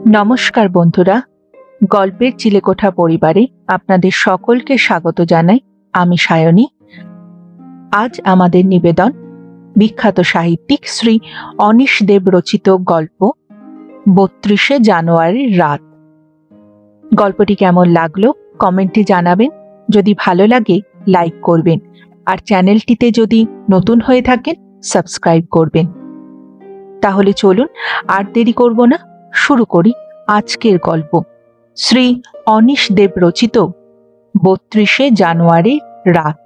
নমস্কার বন্ধুরা, গল্পের চিলেকোঠা পরিবারে আপনাদের সকলকে স্বাগত জানাই। আমি সায়নী। আজ আমাদের নিবেদন বিখ্যাত সাহিত্যিক শ্রী অনীশ দেব রচিত গল্প ৩২শে জানুয়ারির রাত। গল্পটি কেমন লাগলো কমেন্টে জানাবেন। যদি ভালো লাগে লাইক করবেন, আর চ্যানেলটিতে যদি নতুন হয়ে থাকেন সাবস্ক্রাইব করবেন। তাহলে চলুন আর দেরি করব না, শুরু করি আজকের গল্প। শ্রী অনীশ দেব রচিত ৩২শে জানুয়ারির রাত।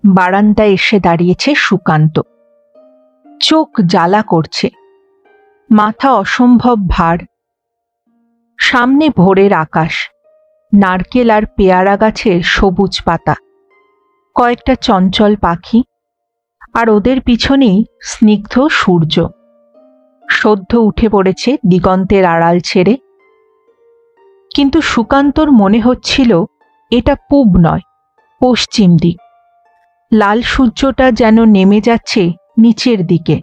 বারান্দায় এসে দাঁড়িয়েছে সুকান্ত। চোখ জ্বালা করছে, মাথা অসম্ভব ভার। সামনে ভোরের আকাশ, নারকেল আর পেয়ারা গাছের সবুজ পাতা, কয়েকটা চঞ্চল পাখি, আর ওদের পিছনেই স্নিগ্ধ সূর্য সদ্য উঠে পড়েছে দিগন্তের আড়াল ছেড়ে। কিন্তু সুকান্তর মনে হচ্ছিল এটা পূব নয়, পশ্চিম দিক। লাল সূর্যটা যেন নেমে যাচ্ছে নিচের দিকে,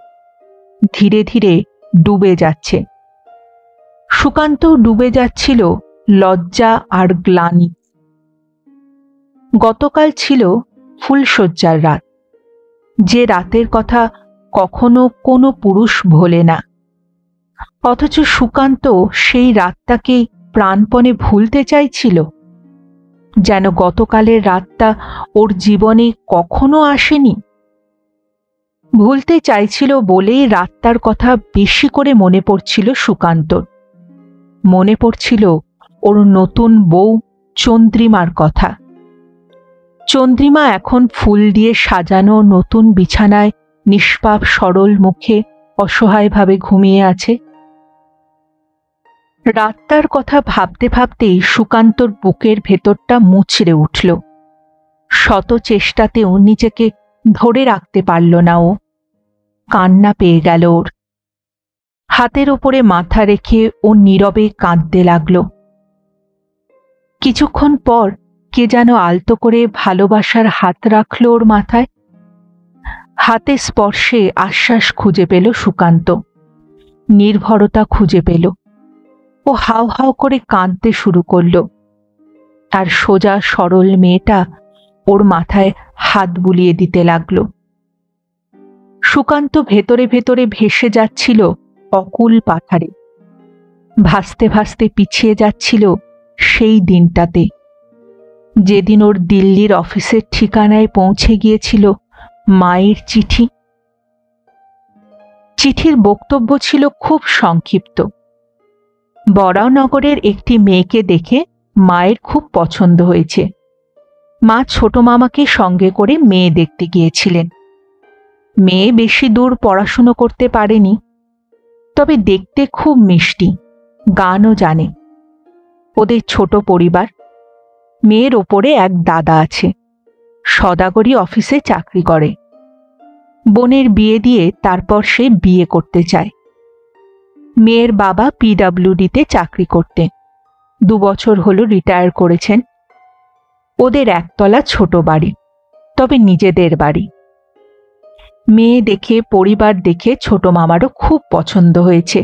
ধীরে ধীরে ডুবে যাচ্ছে। সুকান্ত ডুবে যাচ্ছিল লজ্জা আর গ্লানি। গতকাল ছিল ফুলশয্যার রাত, যে রাতের কথা কখনো কোনো পুরুষ ভোলে না। অথচ সুকান্ত সেই রাতটাকে প্রাণপণে ভুলতে চাইছিল, যেন গতকালের রাতটা ওর জীবনে কখনো আসেনি। ভুলতে চাইছিল বলেই রাতটার কথা বেশি করে মনে পড়ছিল সুকান্তর। মনে পড়ছিল ওর নতুন বউ চন্দ্রিমার কথা। চন্দ্রিমা এখন ফুল দিয়ে সাজানো নতুন বিছানায় নিষ্পাপ সরল মুখে অসহায়ভাবে ঘুমিয়ে আছে। রাতটার কথা ভাবতে ভাবতেই সুকান্তর বুকের ভেতরটা মুচড়ে উঠল। শত চেষ্টাতেও নিজেকে ধরে রাখতে পারল না ও। কান্না পেয়ে গেল ওর। হাতের ওপরে মাথা রেখে ও নীরবে কাঁদতে লাগল। কিছুক্ষণ পর কে যেন আলতো করে ভালোবাসার হাত রাখল ওর মাথায়। হাতে স্পর্শে আশ্বাস খুঁজে পেল সুকান্ত, নির্ভরতা খুঁজে পেল। ও হাউ হাউ করে কাঁদতে শুরু করল। আর সোজা সরল মেয়েটা ওর মাথায় হাত বুলিয়ে দিতে লাগল। সুকান্ত ভেতরে ভেতরে ভেসে যাচ্ছিল অকুল পাথারে, ভাসতে ভাসতে পিছিয়ে যাচ্ছিল সেই দিনটাতে, যেদিন ওর দিল্লির অফিসের ঠিকানায় পৌঁছে গিয়েছিল মায়ের চিঠি। চিঠির বক্তব্য ছিল খুব সংক্ষিপ্ত। বরানগরের একটি মেয়েকে দেখে মায়ের খুব পছন্দ হয়েছে। মা ছোট মামাকে সঙ্গে করে মেয়ে দেখতে গিয়েছিলেন। মেয়ে বেশি দূর পড়াশুনো করতে পারেনি, তবে দেখতে খুব মিষ্টি, গানও জানে। ওদের ছোট পরিবার। মেয়ের ওপরে এক দাদা আছে, সদাগরি অফিসে চাকরি করে। বোনের বিয়ে দিয়ে তারপর সে বিয়ে করতে চায়। মেয়ের বাবা পিডব্লিউডিতে চাকরি করতেন, 2 বছর হলো রিটায়ার করেছেন। ওদের একতলা ছোট বাড়ি, তবে নিজেদের বাড়ি। মেয়ে দেখে, পরিবার দেখে ছোট মামারও খুব পছন্দ হয়েছে।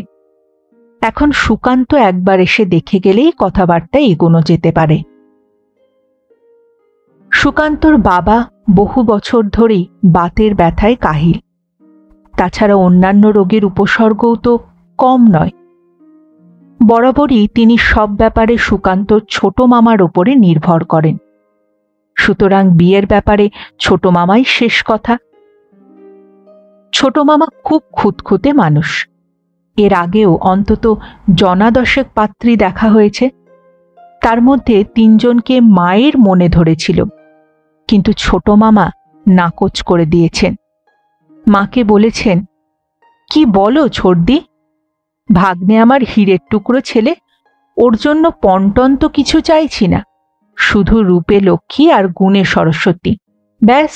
এখন সুকান্ত একবার এসে দেখে গেলেই কথাবার্তা এগোনো যেতে পারে। সুকান্তর বাবা বহু বছর ধরেই বাতের ব্যথায় কাহিল। তাছাড়া অন্যান্য রোগের উপসর্গও তো কম নয়। বরাবরই তিনি সব ব্যাপারে সুকান্তর ছোট মামার ওপরে নির্ভর করেন। সুতরাং বিয়ের ব্যাপারে ছোট মামাই শেষ কথা। ছোট মামা খুব খুঁতখুঁতে মানুষ। এর আগেও অন্তত জনা10 পাত্রী দেখা হয়েছে। তার মধ্যে 3 জনকে মায়ের মনে ধরেছিল, কিন্তু ছোট মামা নাকচ করে দিয়েছেন। মাকে বলেছেন, কি বলো ছোটদি, ভাগ্নে আমার হীরের টুকরো ছেলে, ওর জন্য পন্টন তো কিছু চাইছি না, শুধু রূপে লক্ষ্মী আর গুণে সরস্বতী, ব্যাস।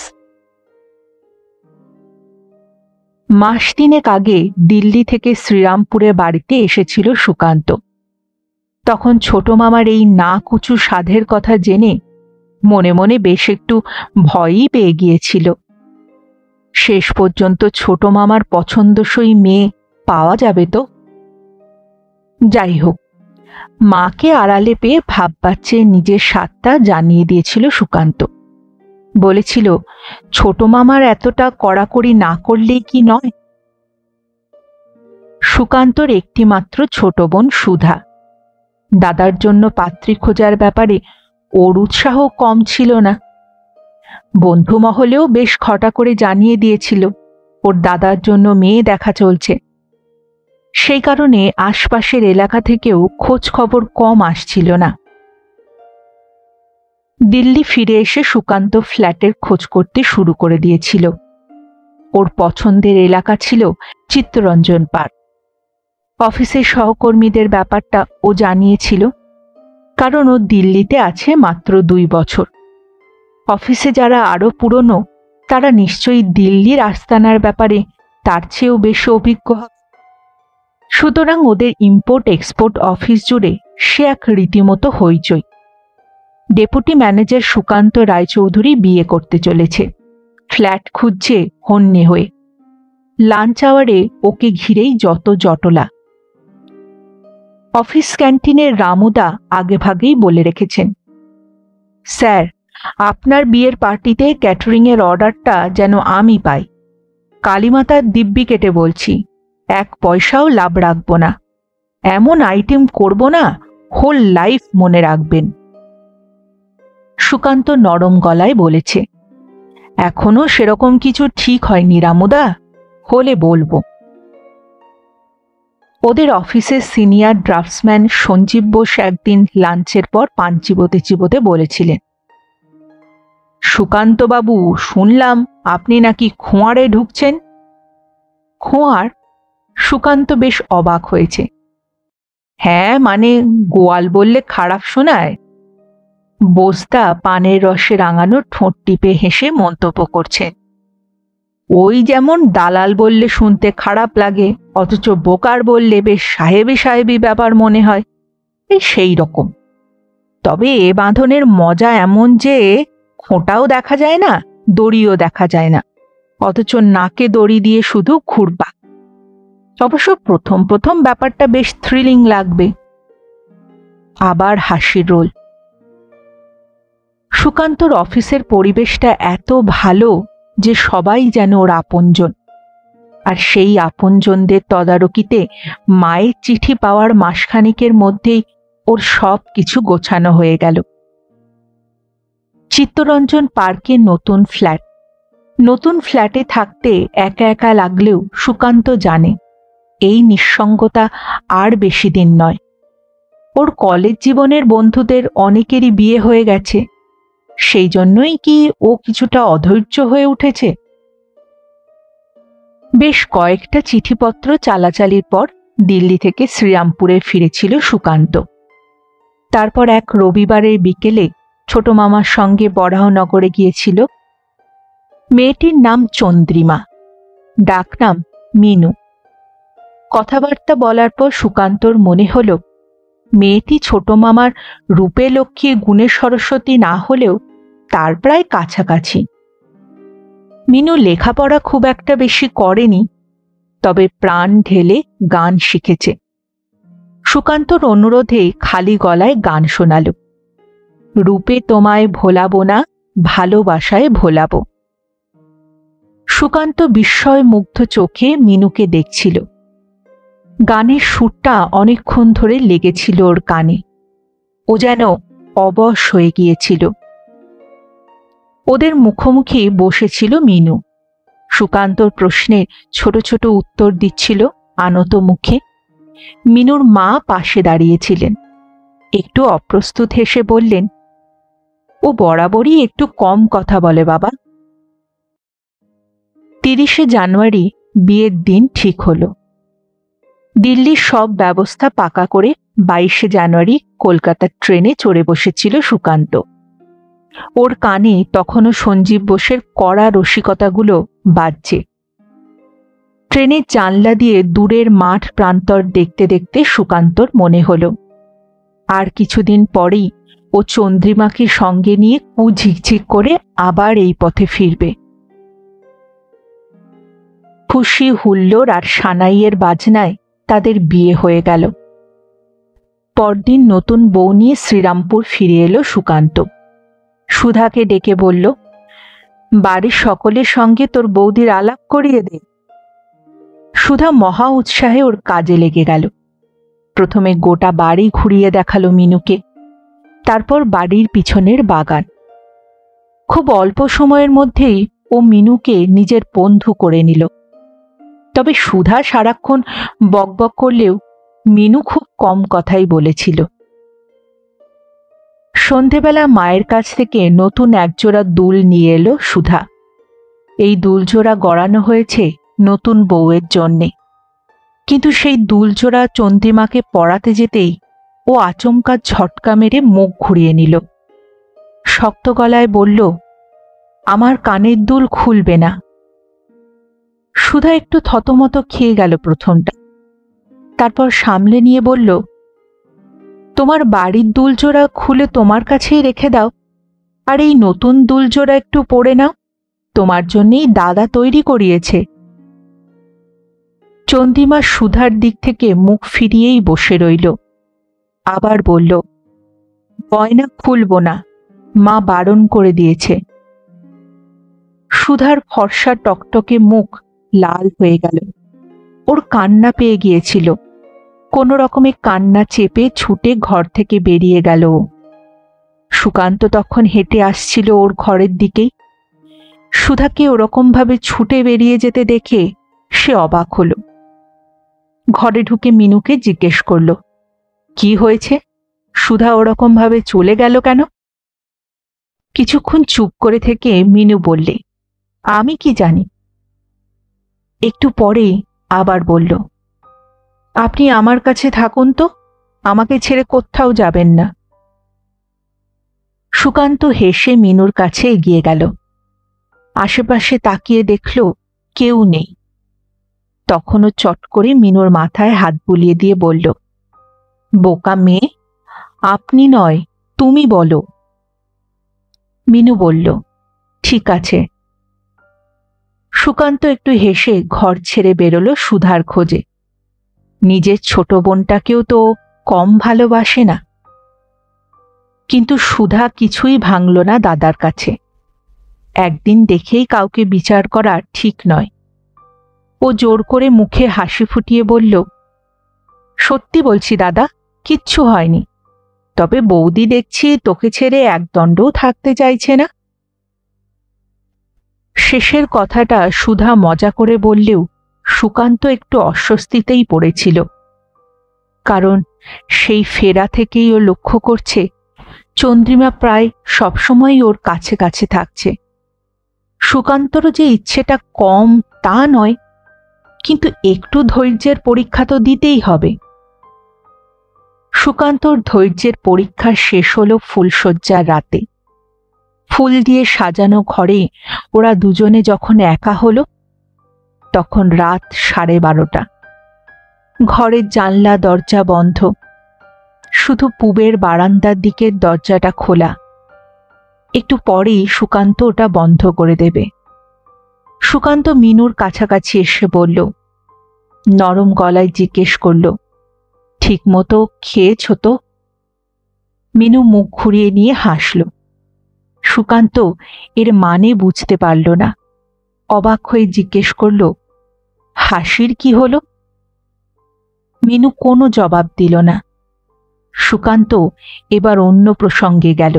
মাস 3 আগে দিল্লি থেকে শ্রীরামপুরে বাড়িতে এসেছিল সুকান্ত। তখন ছোট মামার এই না কুচু সাধের কথা জেনে মনে মনে বেশ একটু ভয়ই পেয়ে গিয়েছিল। শেষ পর্যন্ত ছোট মামার পছন্দসই মেয়ে পাওয়া যাবে তো। যাই হোক, মাকে আড়ালে পেয়ে ভাববার নিজের স্বাদটা জানিয়ে দিয়েছিল সুকান্ত। বলেছিল, ছোট মামার এতটা কড়াকড়ি না করলেই কি নয়। সুকান্তর একটি মাত্র ছোট বোন সুধা। দাদার জন্য পাত্রী খোঁজার ব্যাপারে ওর উৎসাহ কম ছিল না। বন্ধু মহলেও বেশ খটা করে জানিয়ে দিয়েছিল ওর দাদার জন্য মেয়ে দেখা চলছে। সেই কারণে আশপাশের এলাকা থেকেও খোঁজ খবর কম আসছিল না। দিল্লি ফিরে এসে সুকান্ত ফ্ল্যাটের খোঁজ করতে শুরু করে দিয়েছিল। ওর পছন্দের এলাকা ছিল চিত্তরঞ্জন পার্ক। অফিসের সহকর্মীদের ব্যাপারটা ও জানিয়েছিল, কারণ ও দিল্লিতে আছে মাত্র 2 বছর। অফিসে যারা আরো পুরনো তারা নিশ্চয়ই দিল্লির আস্তানার ব্যাপারে তার চেয়েও বেশি অভিজ্ঞ হবে। সুতরাং ওদের ইম্পোর্ট এক্সপোর্ট অফিস জুড়ে সে এক রীতিমতো হইচই। ডেপুটি ম্যানেজার সুকান্ত রায়চৌধুরী বিয়ে করতে চলেছে, ফ্ল্যাট খুঁজছে হন্যে হয়ে। লাঞ্চ আওয়ারে ওকে ঘিরেই যত জটলা। অফিস ক্যান্টিনের রামুদা আগেভাগেই বলে রেখেছেন, স্যার, আপনার বিয়ের পার্টিতে ক্যাটারিংয়ের অর্ডারটা যেন আমি পাই। কালীমাতার দিব্যি কেটে বলছি, 1 পয়সাও লাভ রাখব না। এমন আইটেম করব না, হোল লাইফ মনে রাখবেন। সুকান্ত নরম গলায় বলেছে, এখনো সেরকম কিছু ঠিক হয়নি রামুদা, হলে বলবো। ওদের অফিসের সিনিয়র ড্রাফটসম্যান সঞ্জীব বোস একদিন লাঞ্চের পর পান চিবোতে চিবোতে বলেছিলেন, সুকান্ত বাবু, শুনলাম আপনি নাকি খোঁয়াড়ে ঢুকছেন। খোঁয়ার? সুকান্ত বেশ অবাক হয়েছে। হ্যাঁ, মানে গোয়াল বললে খারাপ শোনায়। বোস্তা পানের রসে রাঙানো ঠোঁট টিপে হেসে মন্তব্য করছেন, ওই যেমন দালাল বললে শুনতে খারাপ লাগে, অথচ বোকার বললে বেশ সাহেবি সাহেবি ব্যাপার মনে হয়, এই সেই রকম। তবে এ বাঁধনের মজা এমন যে খোঁটাও দেখা যায় না, দড়িও দেখা যায় না, অথচ নাকে দড়ি দিয়ে শুধু ঘুরবা। অবশ্য প্রথম প্রথম ব্যাপারটা বেশ থ্রিলিং লাগবে। আবার হাসির রোল। সুকান্তর অফিসের পরিবেশটা এত ভালো যে সবাই যেন ওর আপনজন। আর সেই আপনজনদের তদারকিতে মায়ের চিঠি পাওয়ার মাসখানিকের মধ্যেই ওর সব কিছু গোছানো হয়ে গেল। চিত্তরঞ্জন পার্কে নতুন ফ্ল্যাট। নতুন ফ্ল্যাটে থাকতে একা একা লাগলেও সুকান্ত জানে এই নিঃসঙ্গতা আর বেশি দিন নয়। ওর কলেজ জীবনের বন্ধুদের অনেকেরই বিয়ে হয়ে গেছে, সেই জন্যই কি ও কিছুটা অধৈর্য হয়ে উঠেছে। বেশ কয়েকটা চিঠিপত্র চালাচালির পর দিল্লি থেকে শ্রীরামপুরে ফিরেছিল সুকান্ত। তারপর এক রবিবারের বিকেলে ছোট মামার সঙ্গে বরাহনগরে গিয়েছিল। মেয়েটির নাম চন্দ্রিমা, ডাকনাম মিনু। কথাবার্তা বলার পর সুকান্তর মনে হল মেয়েটি ছোট মামার রূপে লক্ষ্মী গুণে সরস্বতী না হলেও তার প্রায় কাছাকাছি। মিনু লেখাপড়া খুব একটা বেশি করেনি, তবে প্রাণ ঢেলে গান শিখেছে। সুকান্তর অনুরোধে খালি গলায় গান শোনাল, রূপে তোমায় ভোলাবো না, ভালোবাসায় ভোলাবো। সুকান্ত বিস্ময় মুগ্ধ চোখে মিনুকে দেখছিল। গানের সুরটা অনেকক্ষণ ধরে লেগেছিল ওর কানে। ও যেন অবশ হয়ে গিয়েছিল। ওদের মুখোমুখি বসেছিল মিনু। সুকান্তর প্রশ্নের ছোট ছোট উত্তর দিচ্ছিল আনত মুখে। মিনুর মা পাশে দাঁড়িয়েছিলেন। একটু অপ্রস্তুত হেসে বললেন, ও বরাবরই একটু কম কথা বলে বাবা। 30শে জানুয়ারি বিয়ের দিন ঠিক হলো। দিল্লির সব ব্যবস্থা পাকা করে 22শে জানুয়ারি কলকাতার ট্রেনে চড়ে বসেছিল সুকান্ত। ওর কানে তখনও সঞ্জীব বোসের কড়া রসিকতাগুলো বাজছে। ট্রেনের জানলা দিয়ে দূরের মাঠ প্রান্তর দেখতে দেখতে সুকান্তর মনে হলো আর কিছুদিন পরেই ও চন্দ্রিমাকে সঙ্গে নিয়ে কুঝিকঝিক করে আবার এই পথে ফিরবে। খুশি হুল্লোড় আর সানাইয়ের বাজনায় তাদের বিয়ে হয়ে গেল। পরদিন নতুন বউ নিয়ে শ্রীরামপুর ফিরে এলো সুকান্ত। সুধাকে ডেকে বলল, বাড়ির সকলের সঙ্গে তোর বৌদির আলাপ করিয়ে দে। সুধা মহা উৎসাহে ওর কাজে লেগে গেল। প্রথমে গোটা বাড়ি ঘুরিয়ে দেখালো মিনুকে, তারপর বাড়ির পিছনের বাগান। খুব অল্প সময়ের মধ্যেই ও মিনুকে নিজের বন্ধু করে নিল। তবে সুধা সারাক্ষণ বকবক করলেও মিনু খুব কম কথাই বলেছিল। সন্ধেবেলা মায়ের কাছ থেকে নতুন একজোড়া দুল নিয়ে এলো সুধা। এই দুলজোড়া গড়ানো হয়েছে নতুন বউয়ের জন্যে। কিন্তু সেই দুলজোড়া চন্দ্রিমাকে পরাতে যেতেই ও আচমকা ঝটকা মেরে মুখ ঘুরিয়ে নিল। শক্ত গলায় বলল, আমার কানের দুল খুলবে না। সুধা একটু থতমত খেয়ে গেল প্রথমটা, তারপর সামলে নিয়ে বলল, তোমার বাড়ির দুলজোড়া খুলে তোমার কাছেই রেখে দাও, আর এই নতুন দুলজোড়া একটু পরে নাও, তোমার জন্যেই দাদা তৈরি করিয়েছে। চন্দ্রিমা সুধার দিক থেকে মুখ ফিরিয়েই বসে রইল। আবার বলল, গয়না খুলব না, মা বারণ করে দিয়েছে। সুধার ফর্সা টকটকে মুখ লাল হয়ে গেল। ওর কান্না পেয়ে গিয়েছিল। কোনো রকমে কান্না চেপে ছুটে ঘর থেকে বেরিয়ে গেল। সুকান্ত তখন হেঁটে আসছিল ওর ঘরের দিকেই। সুধাকে ওরকম ভাবে ছুটে বেরিয়ে যেতে দেখে সে অবাক হলো। ঘরে ঢুকে মিনুকে জিজ্ঞেস করল, কি হয়েছে? সুধা ওরকম ভাবে চলে গেল কেন? কিছুক্ষণ চুপ করে থেকে মিনু বললে, আমি কি জানি। একটু পরে আবার বলল, আপনি আমার কাছে থাকুন তো, আমাকে ছেড়ে কোথাও যাবেন না। সুকান্ত হেসে মিনুর কাছে এগিয়ে গেল। আশেপাশে তাকিয়ে দেখল কেউ নেই। তখনও চট করে মিনুর মাথায় হাত বুলিয়ে দিয়ে বলল, বোকা মেয়ে, আপনি নয় তুমি বলো। মিনু বলল, ঠিক আছে। সুকান্ত একটু হেসে ঘর ছেড়ে বেরোলো সুধার খোঁজে। নিজের ছোট বোনটাকেও তো কম ভালোবাসে না। কিন্তু সুধা কিছুই ভাঙল না দাদার কাছে। একদিন দেখেই কাউকে বিচার করা ঠিক নয়। ও জোর করে মুখে হাসি ফুটিয়ে বলল, সত্যি বলছি দাদা, কিচ্ছু হয়নি। তবে বৌদি দেখছি তোকে ছেড়ে এক দণ্ডও থাকতে চাইছে না। শেষের কথাটা সুধা মজা করে বললেও সুকান্ত একটু অস্বস্তিতেই পড়েছিল। কারণ সেই ফেরা থেকেই ও লক্ষ্য করছে চন্দ্রিমা প্রায় সবসময়ই ওর কাছে কাছে থাকছে। সুকান্তরও যে ইচ্ছেটা কম তা নয়, কিন্তু একটু ধৈর্যের পরীক্ষা তো দিতেই হবে। সুকান্তর ধৈর্যের পরীক্ষা শেষ হলো ফুলশয্যার রাতে। ফুল দিয়ে সাজানো ঘরে ওরা দুজনে যখন একা হলো, তখন রাত 12:30। ঘরের জানলা দরজা বন্ধ, শুধু পূবের বারান্দার দিকের দরজাটা খোলা। একটু পরেই সুকান্ত ওটা বন্ধ করে দেবে। সুকান্ত মিনুর কাছাকাছি এসে বলল, নরম গলায় জিজ্ঞেস করল, ঠিক মতো খেয়েছ তো? মিনু মুখ ঘুরিয়ে নিয়ে হাসল। সুকান্ত এর মানে বুঝতে পারল না। অবাক হয়ে জিজ্ঞেস করল, হাসির কি হলো? মিনু কোনো জবাব দিল না। সুকান্ত এবার অন্য প্রসঙ্গে গেল।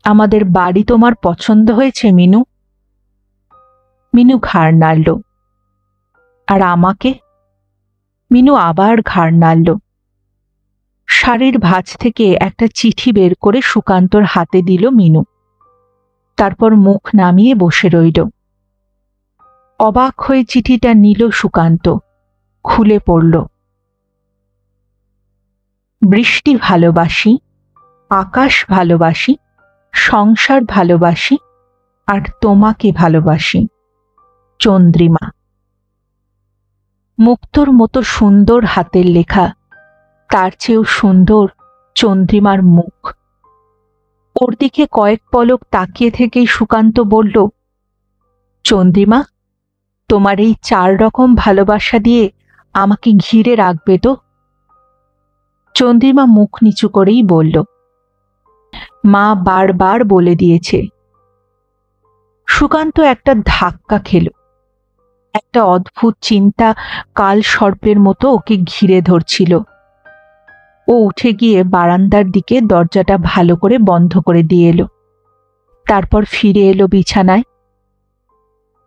আমাদের বাড়ি তোমার পছন্দ হয়েছে মিনু? মিনু ঘাড় নাড়ল। আর আমাকে? মিনু আবার ঘাড় নাড়ল। শাড়ির ভাঁজ থেকে একটা চিঠি বের করে সুকান্তর হাতে দিল মিনু। তারপর মুখ নামিয়ে বসে রইল। অবাক হয়ে চিঠিটা নিল সুকান্ত, খুলে পড়ল। বৃষ্টি ভালোবাসি, আকাশ ভালোবাসি, সংসার ভালোবাসি, আর তোমাকে ভালোবাসি, চন্দ্রিমা। মুক্তোর মতো সুন্দর হাতের লেখা, তার চেয়েও সুন্দর চন্দ্রিমার মুখ। ওর দিকে কয়েক পলক তাকিয়ে থেকেই সুকান্ত বলল, চন্দ্রিমা, তোমার এই 4 রকম ভালোবাসা দিয়ে আমাকে ঘিরে রাখবে তো? চন্দ্রিমা মুখ নিচু করেই বলল, মা বারবার বলে দিয়েছে। সুকান্ত একটা ধাক্কা খেল। একটা অদ্ভুত চিন্তা কাল সর্পের মতো ওকে ঘিরে ধরছিল। ও উঠে গিয়ে বারান্দার দিকে দরজাটা ভালো করে বন্ধ করে দিয়ে এলো। তারপর ফিরে এলো বিছানায়।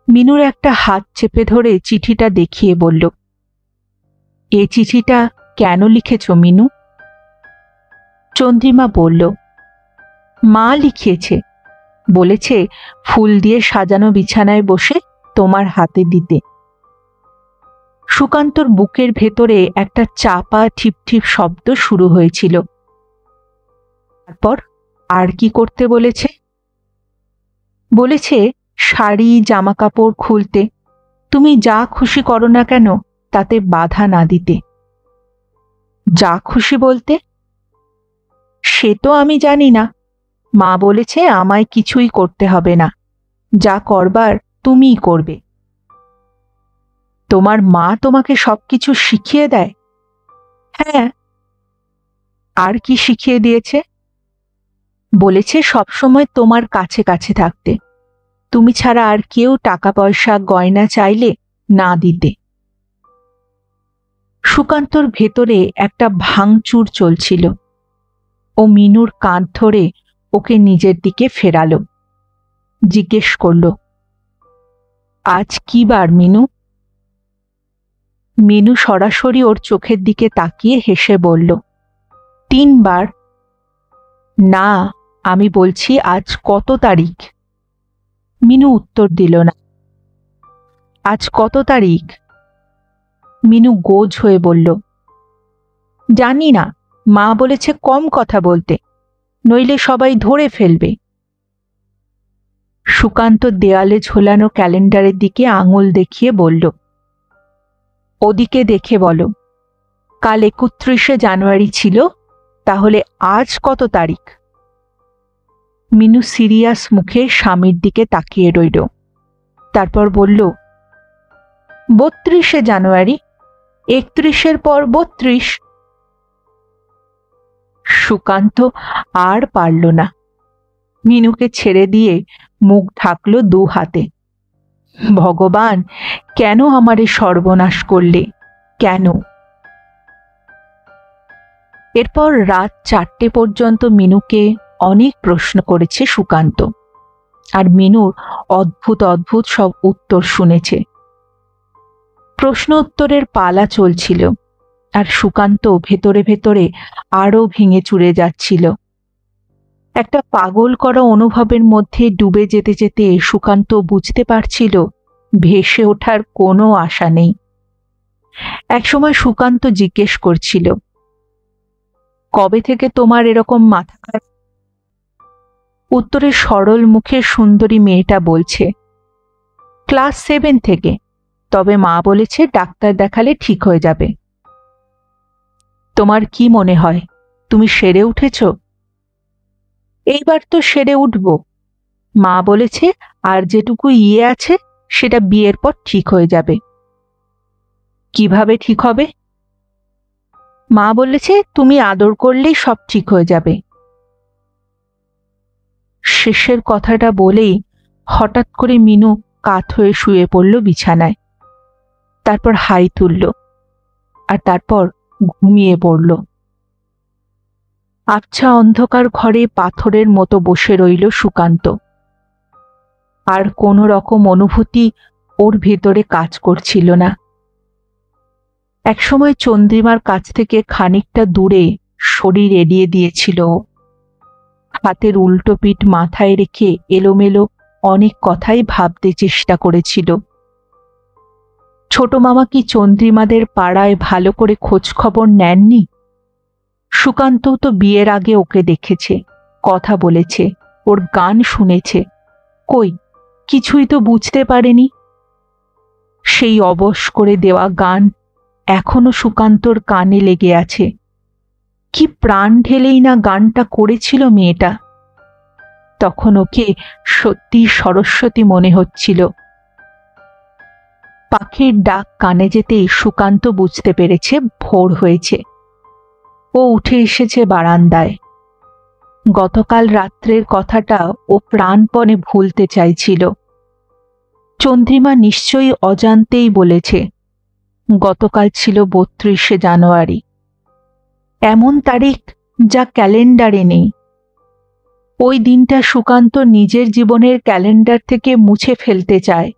মিনুর একটা হাত চেপে ধরে চিঠিটা দেখিয়ে বলল, এ চিঠিটা কেন লিখেছ মিনু? চন্দ্রিমা বলল, মা লিখিয়েছে, বলেছে ফুল দিয়ে সাজানো বিছানায় বসে তোমার হাতে দিতে। সুকান্তর বুকের ভেতরে একটা চাপা ঠিপঠিপ শব্দ শুরু হয়েছিল। তারপর আর কি করতে বলেছে? বলেছে শাড়ি জামা কাপড় খুলতে, তুমি যা খুশি করো না কেন তাতে বাধা না দিতে। যা খুশি বলতে? সে তো আমি জানি না। মা বলেছে আমায় কিছুই করতে হবে না, যা করবার তুমিই করবে। তোমার মা তোমাকে সবকিছু শিখিয়ে দেয়? হ্যাঁ। আর কি শিখিয়ে দিয়েছে? বলেছে সবসময় তোমার কাছে কাছে থাকতে, তুমি ছাড়া আর কেউ টাকা পয়সা গয়না চাইলে না দিতে। সুকান্তর ভেতরে একটা ভাঙচুর চলছিল। ও মিনুর কাঁধ ধরে ওকে নিজের দিকে ফেরালো। জিজ্ঞেস করল, আজ কি বার মিনু? মিনু সরাসরি ওর চোখের দিকে তাকিয়ে হেসে বলল, 3 বার। না, আমি বলছি আজ কত তারিখ? মিনু উত্তর দিল না। আজ কত তারিখ? মিনু গোজ হয়ে বলল, জানি না, মা বলেছে কম কথা বলতে, নইলে সবাই ধরে ফেলবে। সুকান্ত দেয়ালে ঝোলানো ক্যালেন্ডারের দিকে আঙুল দেখিয়ে বলল, ওদিকে দেখে বলো, কাল 31শে জানুয়ারি ছিল, তাহলে আজ কত তারিখ? মিনু সিরিয়াস মুখে স্বামীর দিকে তাকিয়ে রইল। তারপর বলল, 32শে জানুয়ারি, 31-এর পর 32। সুকান্ত আর পারল না। মিনুকে ছেড়ে দিয়ে মুখ ঢাকল 2 হাতে। ভগবান, কেন আমারে সর্বনাশ করলে, কেন? এরপর রাত 4টে পর্যন্ত মিনুকে অনেক প্রশ্ন করেছে সুকান্ত, আর মিনুর অদ্ভুত অদ্ভুত সব উত্তর শুনেছে। প্রশ্ন উত্তরের পালা চলছিল, আর সুকান্ত ভেতরে ভেতরে আরও ভেঙে চুরে যাচ্ছিল। একটা পাগল করা অনুভবের মধ্যে ডুবে যেতে যেতে সুকান্ত বুঝতে পারছিল ভেসে ওঠার কোনো আশা নেই। একসময় সুকান্ত জিজ্ঞেস করছিল, কবে থেকে তোমার এরকম মাথা খারাপ? উত্তরে সরল মুখে সুন্দরী মেয়েটা বলছে, ক্লাস 7 থেকে, তবে মা বলেছে ডাক্তার দেখালে ঠিক হয়ে যাবে। তোমার কি মনে হয় তুমি সেরে উঠেছ? এইবার তো সেরে উঠব। মা বলেছে আর যেটুকু আছে সেটা বিয়ের পর ঠিক হয়ে যাবে। কিভাবে ঠিক হবে? মা বলেছে তুমি আদর করলেই সব ঠিক হয়ে যাবে। শেষের কথাটা বলেই হঠাৎ করে মিনু কাত হয়ে শুয়ে পড়ল বিছানায়। তারপর হাই তুলল, আর তারপর ঘুমিয়ে পড়ল। আবছা অন্ধকার ঘরে পাথরের মতো বসে রইল সুকান্ত। আর কোনো রকম অনুভূতি ওর ভেতরে কাজ করছিল না। একসময় চন্দ্রিমার কাছ থেকে খানিকটা দূরে শরীর এড়িয়ে দিয়েছিল। হাতের উল্টো পিঠ মাথায় রেখে এলোমেলো অনেক কথাই ভাবতে চেষ্টা করেছিল। ছোট মামা কি চন্দ্রিমাদের পাড়ায় ভালো করে খোঁজ খবর নেননি? সুকান্তও তো বিয়ের আগে ওকে দেখেছে, কথা বলেছে, ওর গান শুনেছে, কই কিছুই তো বুঝতে পারেনি। সেই অবশ করে দেওয়া গান এখনো সুকান্তর কানে লেগে আছে, কি প্রাণ ঢেলেই না গানটা করেছিল মেয়েটা। তখন ওকে সত্যি সরস্বতী মনে হচ্ছিল। পাখির ডাক কানে যেতেই সুকান্ত বুঝতে পেরেছে ভোর হয়েছে। ও উঠে এসেছে বারান্দায়। গতকাল রাত্রের কথাটা ও প্রাণপণে ভুলতে চাইছিল। চন্দ্রিমা নিশ্চয়ই অজান্তেই বলেছে। গতকাল ছিল ৩২শে জানুয়ারি, এমন তারিখ যা ক্যালেন্ডারে নেই। ওই দিনটা সুকান্ত নিজের জীবনের ক্যালেন্ডার থেকে মুছে ফেলতে চায়,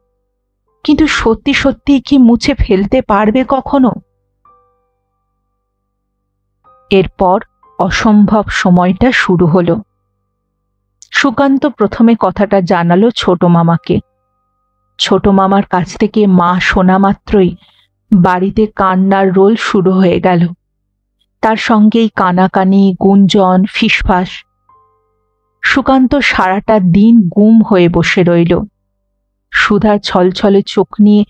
কিন্তু সত্যি সত্যি কি মুছে ফেলতে পারবে কখনো? এরপর অসম্ভব সময়টা শুরু হলো। সুকান্ত প্রথমে কথাটা জানালো ছোট মামাকে। ছোট মামার কাছ থেকে মা শোনা মাত্রই বাড়িতে কান্নার রোল শুরু হয়ে গেল। তার সঙ্গেই কানাকানি, গুঞ্জন, ফিসফাস। সুকান্ত সারাটা দিন গুম হয়ে বসে রইল। সুধা ছলছলে চোখ নিয়ে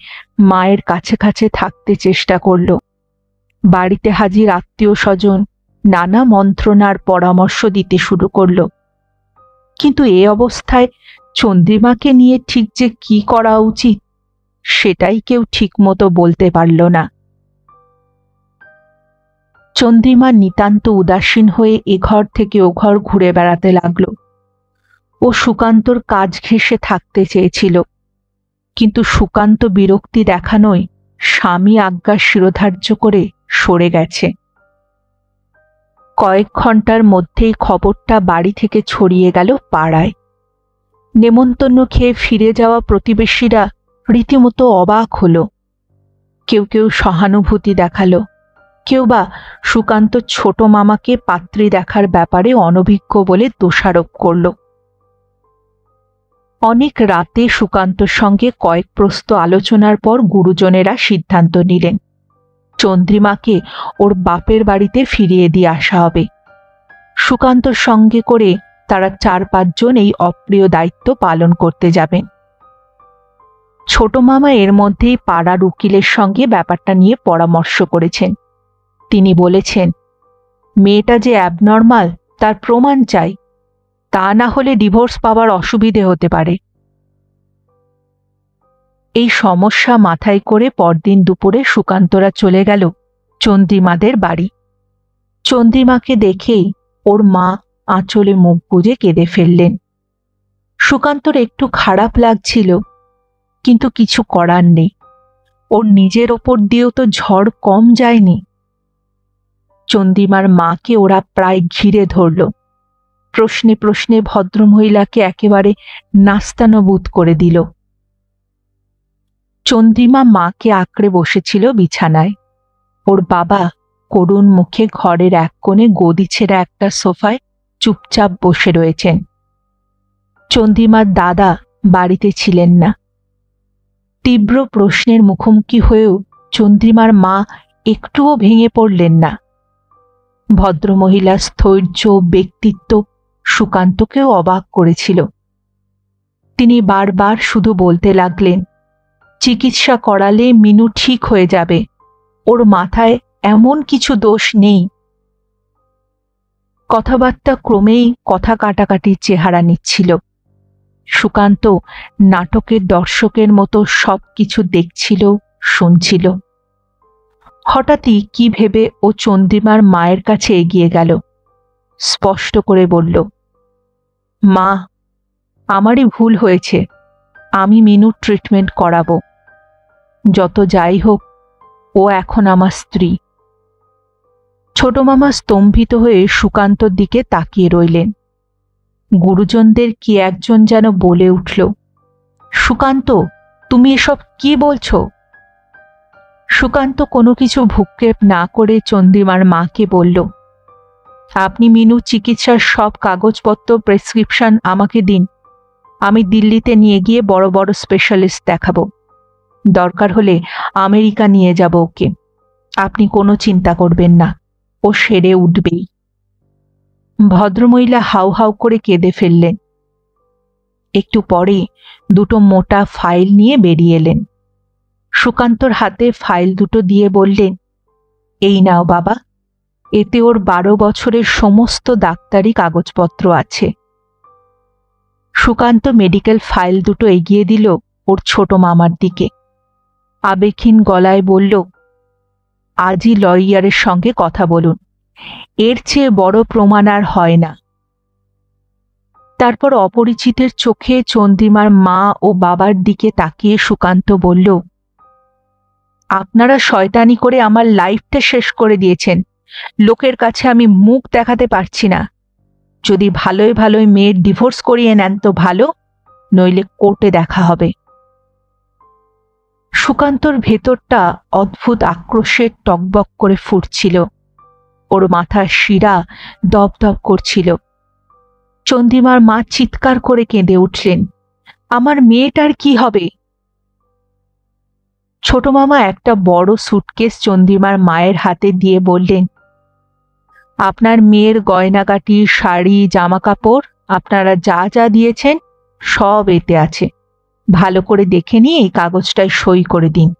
মায়ের কাছে কাছে থাকতে চেষ্টা করল। বাড়িতে হাজির আত্মীয় স্বজন নানা মন্ত্রণার পরামর্শ দিতে শুরু করল, কিন্তু এ অবস্থায় চন্দ্রিমাকে নিয়ে ঠিক যে কি করা উচিত সেটাই কেউ ঠিক মতো বলতে পারল না। চন্দ্রিমা নিতান্ত উদাসীন হয়ে এ ঘর থেকে ও ঘর ঘুরে বেড়াতে লাগল। ও সুকান্তর কাজ ঘেঁষে থাকতে চেয়েছিল, কিন্তু সুকান্ত বিরক্তি দেখানোয় স্বামী আজ্ঞা শিরোধার্য করে সরে গেছে। কয়েক ঘন্টার মধ্যেই খবরটা বাড়ি থেকে ছড়িয়ে গেল পাড়ায়। নেমন্তন্ন খেয়ে ফিরে যাওয়া প্রতিবেশীরা রীতিমতো অবাক হলো। কেউ কেউ সহানুভূতি দেখালো, কেউ বা সুকান্ত ছোট মামাকে পাত্রী দেখার ব্যাপারে অনভিজ্ঞ বলে দোষারোপ করল। অনেক রাতে সুকান্তর সঙ্গে কয়েক প্রস্ত আলোচনার পর গুরুজনেরা সিদ্ধান্ত নিলেন চন্দ্রিমাকে ওর বাপের বাড়িতে ফিরিয়ে দিয়ে আসা হবে। সুকান্তর সঙ্গে করে তারা ৪-৫ জন এই অপ্রিয় দায়িত্ব পালন করতে যাবেন। ছোট মামা এর মধ্যেই পাড়ার উকিলের সঙ্গে ব্যাপারটা নিয়ে পরামর্শ করেছেন। তিনি বলেছেন, মেয়েটা যে অ্যাবনর্মাল তার প্রমাণ চাই, তা না হলে ডিভোর্স পাওয়ার অসুবিধে হতে পারে। এই সমস্যা মাথায় করে পরদিন দুপুরে সুকান্তরা চলে গেল চন্দ্রিমাদের বাড়ি। চন্দ্রিমাকে দেখেই ওর মা আঁচলে মুখ গুজে কেঁদে ফেললেন। সুকান্তর একটু খারাপ লাগছিল, কিন্তু কিছু করার নেই। ওর নিজের ওপর দিয়েও তো ঝড় কম যায়নি। চন্দ্রিমার মাকে ওরা প্রায় ঘিরে ধরল। প্রশ্নে প্রশ্নে ভদ্রমহিলাকে একেবারে নাস্তানবুদ করে দিল। চন্দ্রিমা মাকে আঁকড়ে বসেছিল বিছানায়। ওর বাবা করুণ মুখে ঘরের এক কোণে গদি ছেঁড়া একটা সোফায় চুপচাপ বসে রয়েছেন। চন্দ্রিমার দাদা বাড়িতে ছিলেন না। তীব্র প্রশ্নের মুখোমুখি হয়েও চন্দ্রিমার মা একটুও ভেঙে পড়লেন না। ভদ্রমহিলার স্থৈর্য, ব্যক্তিত্ব সুকান্তকেও অবাক করেছিল। তিনি বারবার শুধু বলতে লাগলেন, চিকিৎসা করালে মিনু ঠিক হয়ে যাবে, ওর মাথায় এমন কিছু দোষ নেই। কথাবার্তা ক্রমেই কথা কাটাকাটির চেহারা নিচ্ছিল। সুকান্ত নাটকের দর্শকের মতো সব কিছু দেখছিল, শুনছিল। হঠাৎই কি ভেবে ও চন্দ্রিমার মায়ের কাছে এগিয়ে গেল। স্পষ্ট করে বলল, মা, আমারই ভুল হয়েছে, আমি মিনুর ট্রিটমেন্ট করাবো। যত যাই হোক, ও এখন আমার স্ত্রী। ছোট মামা স্তম্ভিত হয়ে সুকান্তর দিকে তাকিয়ে রইলেন। গুরুজনদের কি একজন যেন বলে উঠল, সুকান্ত, তুমি এসব কি বলছো? সুকান্ত কোনো কিছু ভ্রুক্ষেপ না করে চন্দ্রিমার মাকে বলল, আপনি মিনু চিকিৎসার সব কাগজপত্র, প্রেসক্রিপশন আমাকে দিন। আমি দিল্লিতে নিয়ে গিয়ে বড় বড় স্পেশালিস্ট দেখাবো। দরকার হলে আমেরিকা নিয়ে যাব ওকে। আপনি কোনো চিন্তা করবেন না, ও সেরে উঠবেই। ভদ্রমহিলা হাউ হাউ করে কেঁদে ফেললেন। একটু পরে দুটো মোটা ফাইল নিয়ে বেরিয়ে এলেন। সুকান্তর হাতে ফাইল দুটো দিয়ে বললেন, এই নাও বাবা, এতে ওর 12 বছরের সমস্ত ডাক্তারি কাগজপত্র আছে। সুকান্ত মেডিকেল ফাইল দুটো এগিয়ে দিল ওর ছোট মামার দিকে। আবেগহীন গলায় বলল, আজই লয়ারের সঙ্গে কথা বলুন, এর চেয়ে বড় প্রমাণ আর হয় না। তারপর অপরিচিতের চোখে চন্দ্রিমার মা ও বাবার দিকে তাকিয়ে সুকান্ত বলল, আপনারা শয়তানি করে আমার লাইফটা শেষ করে দিয়েছেন। লোকের কাছে আমি মুখ দেখাতে পারছি না। যদি ভালোই ভালোই মেয়ের ডিভোর্স করিয়ে নেন তো ভালো, নইলে কোর্টে দেখা হবে। সুকান্তর ভেতরটা অদ্ভুত আক্রোশে টকবক করে ফুটছিল। ওর মাথার শিরা দপদপ করছিল। চন্দ্রিমার মা চিৎকার করে কেঁদে উঠলেন, আমার মেয়েটার কি হবে? ছোট মামা একটা বড় সুটকেস চন্দ্রিমার মায়ের হাতে দিয়ে বললেন, আপনার মেয়ের গয়নাগাটি, শাড়ি, জামা কাপড় আপনারা যা যা দিয়েছেন সব এতে আছে। ভালো করে দেখে নিয়ে এই কাগজটায় সই করে দিন।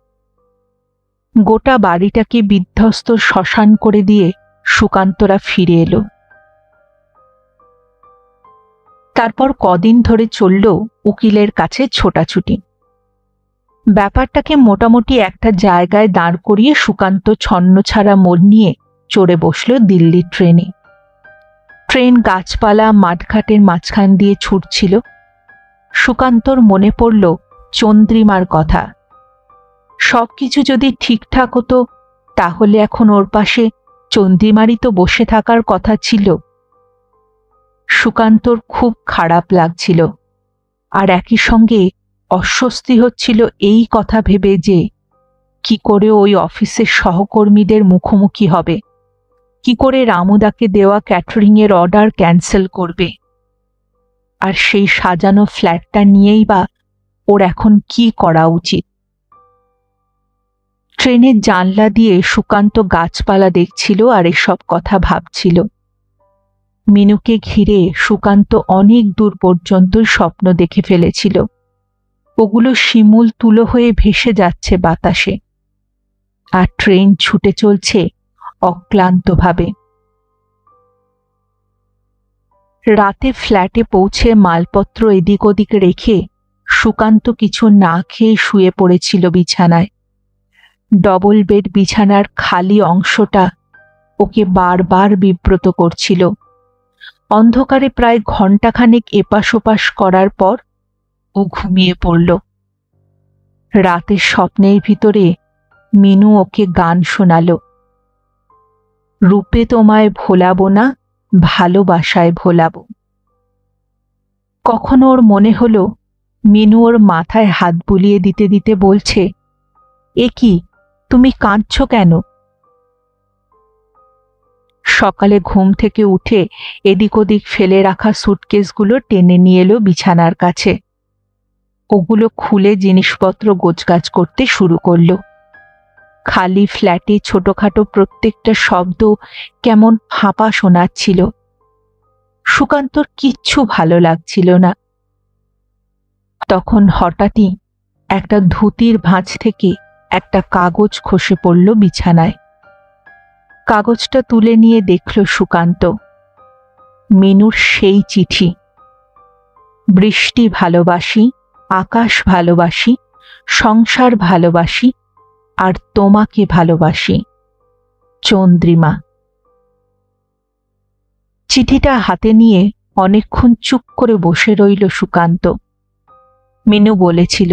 গোটা বাড়িটাকে বিধ্বস্ত শ্মশান করে দিয়ে সুকান্তরা ফিরে এলো। তারপর কদিন ধরে চলল উকিলের কাছে ছোটাছুটি। ব্যাপারটাকে মোটামুটি একটা জায়গায় দাঁড় করিয়ে সুকান্ত ছন্নছাড়া মন নিয়ে চড়ে বসল দিল্লি ট্রেনে। ট্রেন গাছপালা মাঠঘাটের মাঝখান দিয়ে ছুটছিল। সুকান্তর মনে পড়ল চন্দ্রিমার কথা। সবকিছু যদি ঠিকঠাক হতো তাহলে এখন ওর পাশে চন্দ্রিমারই তো বসে থাকার কথা ছিল। সুকান্তর খুব খারাপ লাগছিল, আর একই সঙ্গে অস্বস্তি হচ্ছিল এই কথা ভেবে যে কি করে ওই অফিসের সহকর্মীদের মুখোমুখি হবে, কি করে রামুদাকে দেওয়া ক্যাটারিংয়ের অর্ডার ক্যান্সেল করবে, আর সেই সাজানো ফ্ল্যাটটা নিয়েই বা ওর এখন কি করা উচিত। ট্রেনের জানলা দিয়ে সুকান্ত গাছপালা দেখছিল আর এসব কথা ভাবছিল। মিনুকে ঘিরে সুকান্ত অনেক দূর পর্যন্ত স্বপ্ন দেখে ফেলেছিল। ওগুলো শিমুল তুলো হয়ে ভেসে যাচ্ছে বাতাসে, আর ট্রেন ছুটে চলছে অক্লান্তভাবে। রাতে ফ্ল্যাটে পৌঁছে মালপত্র এদিক ওদিক রেখে সুকান্ত কিছু না খেয়ে শুয়ে পড়েছিল বিছানায়। ডবল বেড বিছানার খালি অংশটা ওকে বারবার বিব্রত করছিল। অন্ধকারে প্রায় ঘণ্টাখানেক এপাশ ওপাশ করার পর ও ঘুমিয়ে পড়ল। রাতের স্বপ্নের ভিতরে মিনু ওকে গান শোনাল, রূপে তোমায় ভোলাবো না, ভালোবাসায় ভোলাবো। কখনো ওর মনে হলো মিনু ওর মাথায় হাত বুলিয়ে দিতে দিতে বলছে, এ কি, তুমি কাঁদছ কেন? সকালে ঘুম থেকে উঠে এদিক ওদিক ফেলে রাখা সুটকেসগুলো টেনে নিয়ে এলো বিছানার কাছে। ওগুলো খুলে জিনিসপত্র গোছগাছ করতে শুরু করলো। খালি ফ্ল্যাটে ছোটখাটো প্রত্যেকটা শব্দ কেমন ফাঁপা শোনাচ্ছিল। সুকান্তর কিচ্ছু ভালো লাগছিল না। তখন হঠাৎই একটা ধুতির ভাঁজ থেকে একটা কাগজ খসে পড়ল বিছানায়। কাগজটা তুলে নিয়ে দেখল সুকান্ত, মিনুর সেই চিঠি। বৃষ্টি ভালোবাসি, আকাশ ভালোবাসি, সংসার ভালোবাসি, আর তোমাকে ভালোবাসি, চন্দ্রিমা। চিঠিটা হাতে নিয়ে অনেকক্ষণ চুপ করে বসে রইল সুকান্ত। মিনু বলেছিল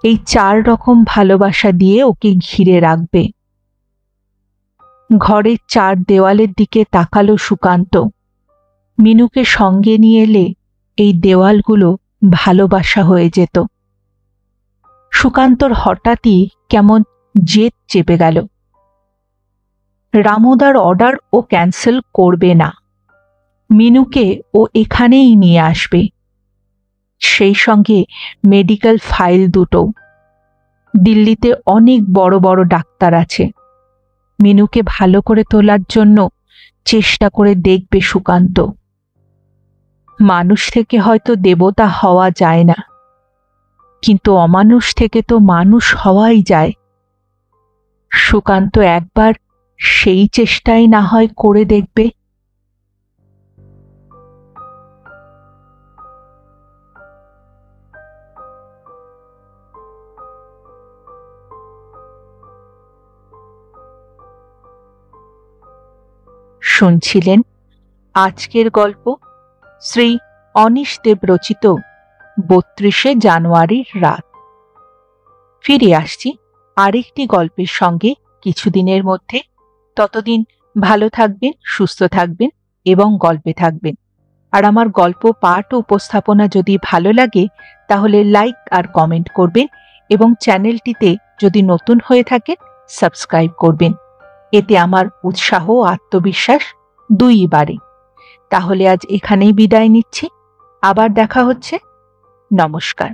এই 4 রকম ভালোবাসা দিয়ে ওকে ঘিরে রাখবে। ঘরের 4 দেওয়ালের দিকে তাকালো সুকান্ত। মিনুকে সঙ্গে নিয়ে এলে এই দেওয়ালগুলো ভালোবাসা হয়ে যেত। সুকান্তর হঠাৎই কেমন জেদ চেপে গেল। রামুদার অর্ডার ও ক্যান্সেল করবে না, মিনুকে ও এখানেই নিয়ে আসবে, সেই সঙ্গে মেডিকেল ফাইল দুটো। দিল্লিতে অনেক বড় বড় ডাক্তার আছে, মিনুকে ভালো করে তোলার জন্য চেষ্টা করে দেখবে সুকান্ত। মানুষ থেকে হয়তো দেবতা হওয়া যায় না, কিন্তু অমানুষ থেকে তো মানুষ হওয়াই যায়। সুকান্ত একবার সেই চেষ্টাই না হয় করে দেখবে। শুনছিলেন আজকের গল্প শ্রী অনীশ দেব রচিত ৩২শে জানুয়ারির রাত। ফিরে আসছি আরেকটি গল্পের সঙ্গে কিছুদিনের মধ্যে। ততদিন ভালো থাকবেন, সুস্থ থাকবেন এবং গল্পে থাকবেন। আর আমার গল্প পাঠ ও উপস্থাপনা যদি ভালো লাগে তাহলে লাইক আর কমেন্ট করবেন এবং চ্যানেলটিতে যদি নতুন হয়ে থাকেন সাবস্ক্রাইব করবেন। এতে আমার উৎসাহ ও আত্মবিশ্বাস দুইই বাড়ে। তাহলে আজ এখানেই বিদায় নিচ্ছি। আবার দেখা হচ্ছে। নমস্কার।